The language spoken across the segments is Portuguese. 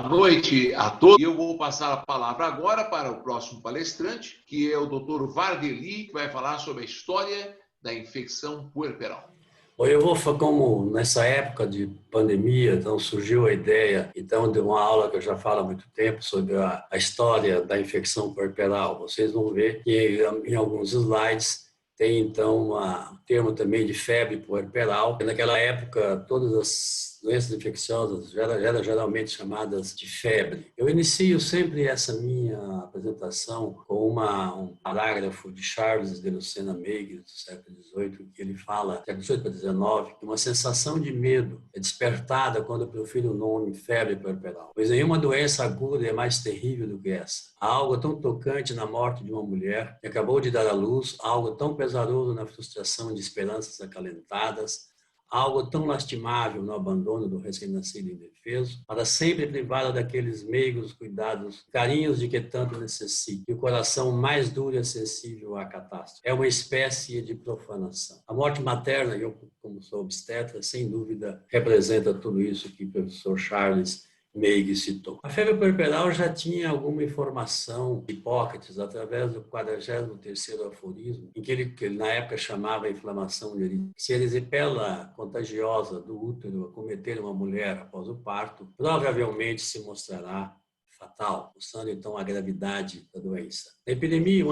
noite a todos. Eu vou passar a palavra agora para o próximo palestrante, que é o Dr. Vardeli, que vai falar sobre a história da infecção puerperal. Eu vou, como nessa época de pandemia, então surgiu a ideia, então, de uma aula que eu já falo há muito tempo sobre a história da infecção puerperal. Vocês vão ver que em alguns slides tem, então, um termo também de febre puerperal. Naquela época, todas as doenças infecciosas eram geralmente chamadas de febre. Eu inicio sempre essa minha apresentação com um parágrafo de Charles de Lucena-Meiggs, do século XVIII, que ele fala, século XVIII para XIX, que uma sensação de medo é despertada quando profere o nome febre puerperal, pois nenhuma doença aguda é mais terrível do que essa. Há algo tão tocante na morte de uma mulher que acabou de dar à luz, algo tão pesaroso na frustração de esperanças acalentadas, algo tão lastimável no abandono do recém-nascido indefeso, para sempre privado daqueles meigos cuidados, carinhos de que tanto necessita, e o coração mais duro e sensível à catástrofe. É uma espécie de profanação. A morte materna, eu como sou obstetra, sem dúvida representa tudo isso que o professor Charles Meiggs citou. A febre puerperal já tinha alguma informação de Hipócrates através do 43º aforismo, em que ele na época chamava a inflamação de erisipela. Se a erisipela contagiosa do útero acometer uma mulher após o parto, provavelmente se mostrará fatal, mostrando então a gravidade da doença. Uma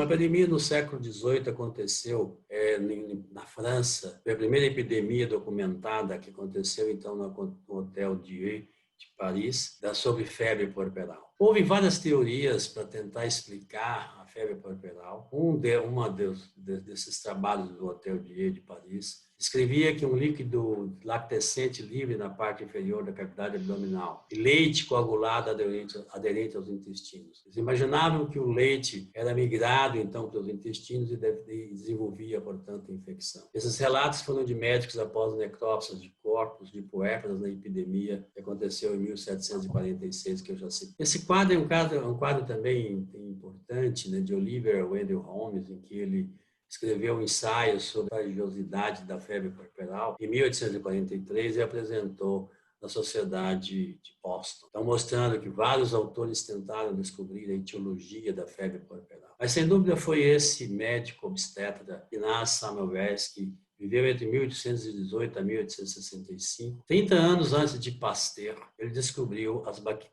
epidemia no século XVIII aconteceu na França. Foi a primeira epidemia documentada que aconteceu então no Hotel Dieu de Paris, sobre febre puerperal. Houve várias teorias para tentar explicar a febre puerperal. Desses trabalhos do Hotel Dieu de Paris escrevia que um líquido lactescente livre na parte inferior da cavidade abdominal e leite coagulado aderente aos intestinos. Eles imaginavam que o leite era migrado então para os intestinos e desenvolvia, portanto, a infecção. Esses relatos foram de médicos após necrópsias de corpos de puérperas na epidemia que aconteceu em 1746, que eu já citei. Esse quadro é um quadro também importante, né, de Oliver Wendell Holmes, em que ele escreveu um ensaio sobre a religiosidade da febre puerperal em 1843 e apresentou na Sociedade de Boston. Então, mostrando que vários autores tentaram descobrir a etiologia da febre puerperal. Mas, sem dúvida, foi esse médico obstetra, Ignaz Semmelweis, que viveu entre 1818 a 1865. 30 anos antes de Pasteur, ele descobriu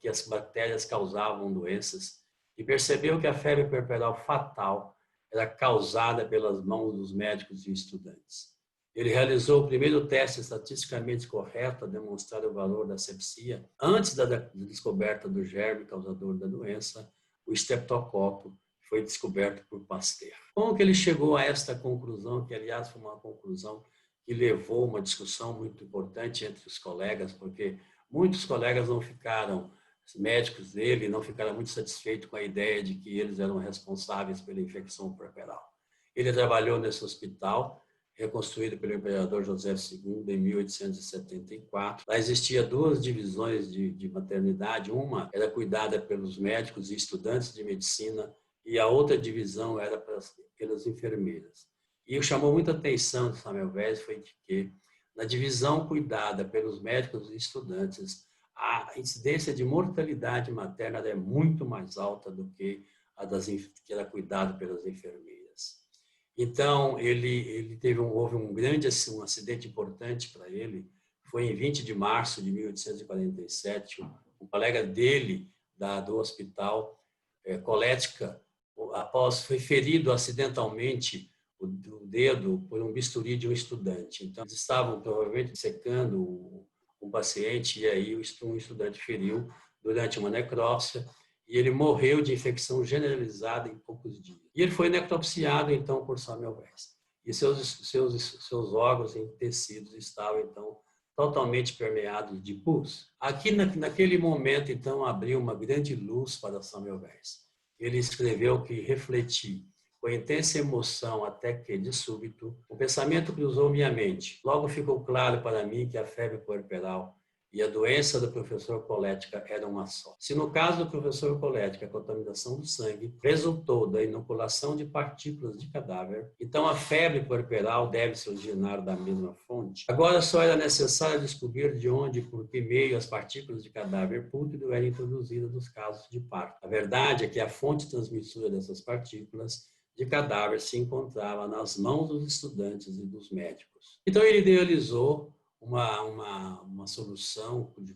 que as bactérias causavam doenças e percebeu que a febre puerperal fatal era causada pelas mãos dos médicos e estudantes. Ele realizou o primeiro teste estatisticamente correto a demonstrar o valor da sepsia antes da descoberta do germe causador da doença, o estreptococo, que foi descoberto por Pasteur. Como que ele chegou a esta conclusão, que aliás foi uma conclusão que levou uma discussão muito importante entre os colegas, porque muitos colegas os médicos dele não ficaram muito satisfeitos com a ideia de que eles eram responsáveis pela infecção puerperal. Ele trabalhou nesse hospital, reconstruído pelo imperador José II em 1874. Lá existia duas divisões de maternidade. Uma era cuidada pelos médicos e estudantes de medicina e a outra divisão era pelas enfermeiras. E o que chamou muita atenção de Semmelweis foi de que, na divisão cuidada pelos médicos e estudantes, a incidência de mortalidade materna é muito mais alta do que que era cuidada pelas enfermeiras. Então, houve um acidente importante para ele. Foi em 20 de março de 1847, um colega dele do hospital Colética, foi ferido acidentalmente o dedo por um bisturi de um estudante. Então, eles estavam provavelmente secando um paciente e aí um estudante feriu durante uma necrópsia e ele morreu de infecção generalizada em poucos dias. E ele foi necropsiado, então, por Semmelweis. E seus órgãos e tecidos estavam, então, totalmente permeados de pus. Aqui, naquele momento, então, abriu uma grande luz para Semmelweis. Ele escreveu que refleti com intensa emoção até que, de súbito, o pensamento cruzou minha mente. Logo ficou claro para mim que a febre puerperal e a doença do professor Colética era uma só. Se no caso do professor Colética a contaminação do sangue resultou da inoculação de partículas de cadáver, então a febre puerperal deve se originar da mesma fonte. Agora só era necessário descobrir de onde e por que meio as partículas de cadáver pútrido eram introduzidas nos casos de parto. A verdade é que a fonte transmissora dessas partículas de cadáver se encontrava nas mãos dos estudantes e dos médicos. Então ele idealizou uma solução de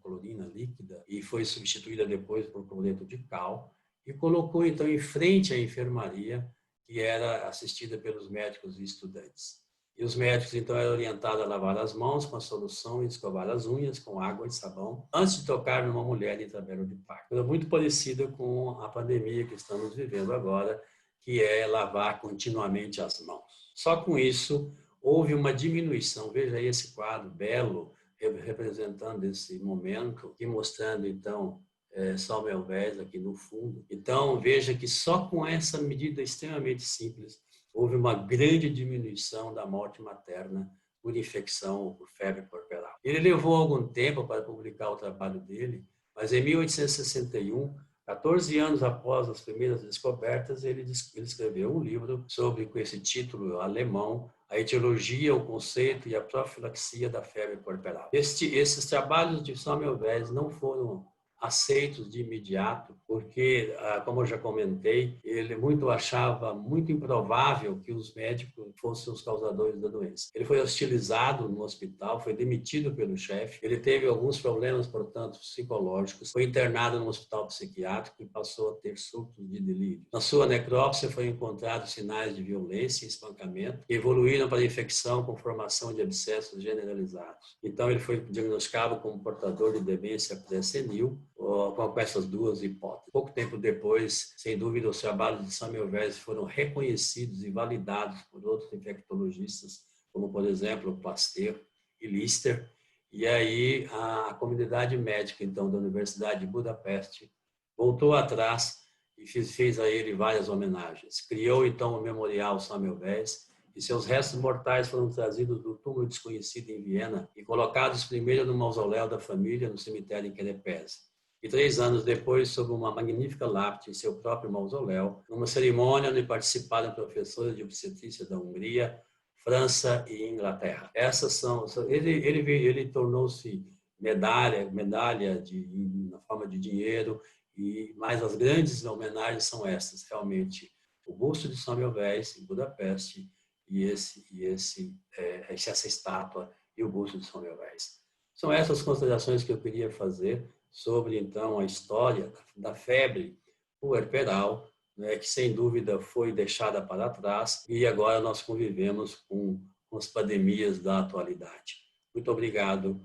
clorina líquida e foi substituída depois por cloreto de cal e colocou então em frente à enfermaria, que era assistida pelos médicos e estudantes. E os médicos então eram orientados a lavar as mãos com a solução e escovar as unhas com água e sabão antes de tocar numa mulher em trabalho de parto. É muito parecida com a pandemia que estamos vivendo agora, que é lavar continuamente as mãos. Só com isso houve uma diminuição. Veja aí esse quadro belo representando esse momento e mostrando então São Melvés aqui no fundo. Então veja que só com essa medida extremamente simples houve uma grande diminuição da morte materna por infecção ou por febre puerperal. Ele levou algum tempo para publicar o trabalho dele, mas em 1861, 14 anos após as primeiras descobertas, ele escreveu um livro com esse título alemão, A Etiologia, o Conceito e a Profilaxia da Febre Puerperal. Esses trabalhos de São Melvés não foram aceitos de imediato, porque, como eu já comentei, ele achava muito improvável que os médicos fossem os causadores da doença. Ele foi hostilizado no hospital, foi demitido pelo chefe, ele teve alguns problemas, portanto, psicológicos, foi internado no hospital psiquiátrico e passou a ter surtos de delírio. Na sua necrópsia foi encontrado sinais de violência e espancamento, que evoluíram para infecção com formação de abscessos generalizados. Então, ele foi diagnosticado como portador de demência pré-senil, com essas duas hipóteses. Pouco tempo depois, sem dúvida, os trabalhos de São Melvés foram reconhecidos e validados por outros infectologistas, como, por exemplo, Pasteur e Lister. E aí a comunidade médica, então, da Universidade de Budapeste, voltou atrás e fez a ele várias homenagens. Criou, então, o Memorial São Melvés, e seus restos mortais foram trazidos do túmulo desconhecido em Viena e colocados primeiro no mausoléu da família, no cemitério em Kerepes. E 3 anos depois, sob uma magnífica lápide em seu próprio mausoléu, numa cerimônia onde participaram professores de obstetrícia da Hungria, França e Inglaterra. Ele tornou-se medalha na forma de dinheiro, mas as grandes homenagens são essas, realmente. O busto de São Melvés, em Budapeste, e essa estátua e o busto de São Melvés. São essas considerações que eu queria fazer sobre, então, a história da febre puerperal, né, que, sem dúvida, foi deixada para trás e agora nós convivemos com as pandemias da atualidade. Muito obrigado.